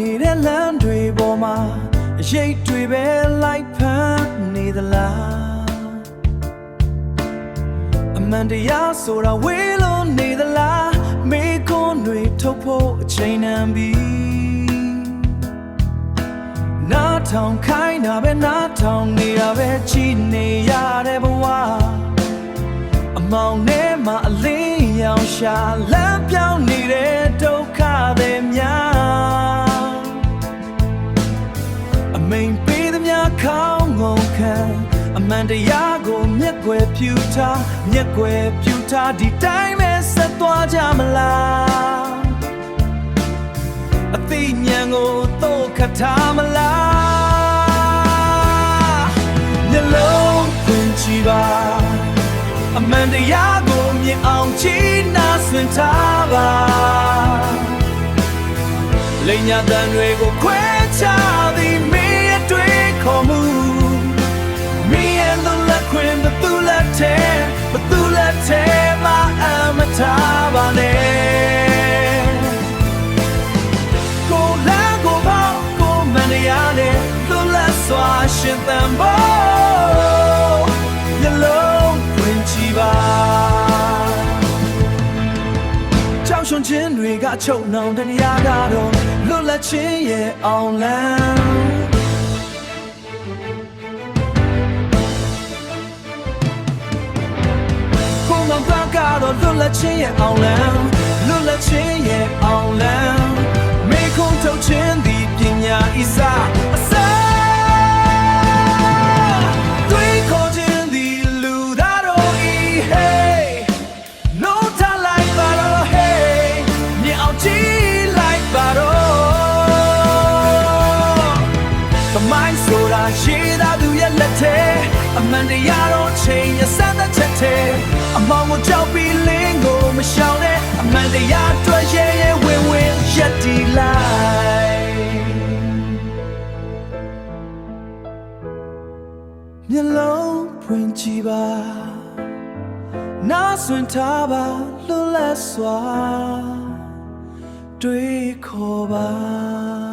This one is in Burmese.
နေတဲ့လမ်းတွေပေါ်မှာရိတ်တွေပဲလိုက်ဖမ်းနေသလားအမှန်တရားဆိုတာဝေးလို့နေသလားမေးခွန်းတွေထုတ်ဖို့အချိန်နမ်းပြီနားထောင်ခိုင်းတာပဲနားထောင်နေတာပဲကြည်နေရတဲ့ဘဝအမောင်ထဲမှာအလင်းရောင်ရှာလမ်းပြောင်းနေတဲ့ဒုက္ခတွေများအမိန်ပေးသမျှခေါင်းငုံခံအမှန်တရားကိုမျက်ွယ်ပြူထားဒီတိုင်းပဲဆက်သွားကြမလားအသိဉာဏ်ကိုသို့ခတ်ထားမလားမျက်လုံးဖွင့်ကြည့်ပါအမှန်တရားကိုမြင်အောင်ကြည်နာဆွင့်ထားပါလိမ်ညာတန်တွေကိုခွဲခြားသည်မင်းရဲ့တွေ့ခေါ်မှုမင်းရဲ့လွတ်လပ်ခွင့်ဘသူလက်ထဲမှာအမထားပါနဲ့ကိုလမ်းကိုပေါ့ကိုမန်တရားနဲ့လွတ်လပ်စွာရှင်သန်ဖို့မျက်လုံးဖွင့်ကြည့်ပါကြောက်ရွံ့ခြင်းတွေကချုပ်နှောင်တရားကတော့လွတ်လပ်ခြင်းရဲ့အောင်လန်းကိုမောင်ကတော့လွတ်လပ်ခြင်းရဲ့အောင်လန်းလွတ်လပ်ခြင်းရဲ့အောင်လန်းမေခုံထုတ်ခြင်းသည်ပညာဤစားအစားတွေးခေါ်ခြင်းသည်လူသားတို့ဤ hey no time like baro hey မြေအောင်ကြည့်လိုက်ပါတော့သမိုင်းဆိုတာရှိသားသူရဲ့လက်ထဲအမှန်တရားတော့ချိန်ရစတဲ့ချက်ထဲအမောင်ကိုကြောက်ပြီးလင်းကိုမရှောင်နဲ့အမှန်တရားတွေ့ရဲ့ဝင်ရက်တီလိုက်မျက်လုံးဖွင့်ကြည့်ပါနားဆွင့်ထားပါလွတ်လပ်စွာတွေးခေါ်ပါ